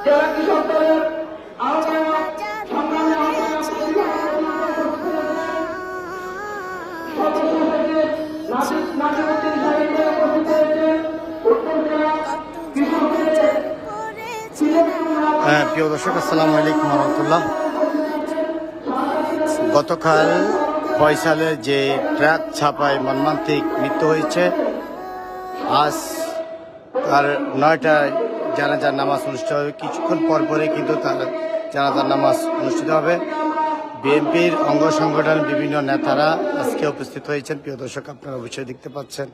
জেলা কৃষক দলের আহ্বায়ক সংগ্রামী আহ্বায়ক সদস্য সচিব নাজিমুদ্দিন সাহেব উপস্থিত হয়েছেন উত্তর জেলা কৃষকের প্রিয় দর্শক, আসসালামু আলাইকুম রহমতুল্লাহ। গতকাল ফয়সালের যে ট্রাক ছাপায় মর্মান্তিক মৃত্যু হয়েছে, আজ তার 9টায় জানাজার নামাজ অনুষ্ঠিত হবে। কিছুক্ষণ পরপরই কিন্তু তার জানাজার নামাজ অনুষ্ঠিত হবে। বিএনপির অঙ্গ সংগঠনের বিভিন্ন নেতারা আজকে উপস্থিত হয়েছেন। প্রিয় দর্শক, আপনারা অবশ্যই দেখতে পাচ্ছেন।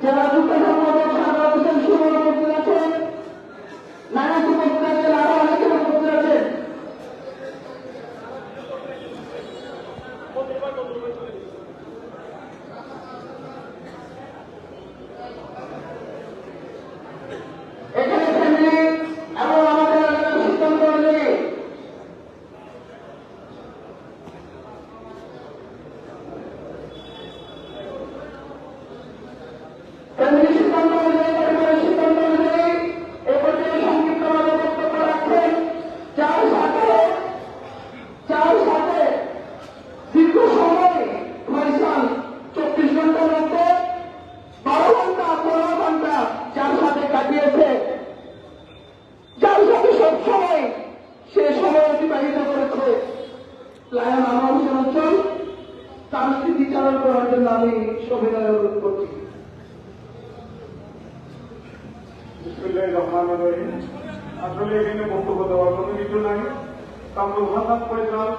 জেলা যুব সংগঠনের সাধারণ হোসেন সুমন উপস্থিত আছেন, নারায়ণ উপস্থিত আছেন, আরো অনেকে উপস্থিত আছেন। এখানে ফ্যামিলি এবং আমাদের এলাকার সিদ্ধান্ত অনুযায়ী ফ্যামিলি সিদ্ধান্ত অনুযায়ী পরিবারের সিদ্ধান্ত অনুযায়ী এ পর্যায়ে সংক্ষিপ্তভাবে বক্তব্য রাখছেন যার সাথে দীর্ঘ সময় ফয়সাল 24 ঘন্টার মধ্যে 12 ঘন্টা 15 ঘন্টা যার সাথে কাটিয়েছে, যার সাথে সবসময় সে সময় অতিবাহিত করেছে, লায়ন আনোয়ার হোসেন অঞ্চল, তার স্মৃতিচারণ করার জন্য আমি সবিনয় অনুরোধ করছি। আসলে এখানে বক্তব্য দেওয়ার কোনো কিছু নাই। কামরুল হাসান ফয়সাল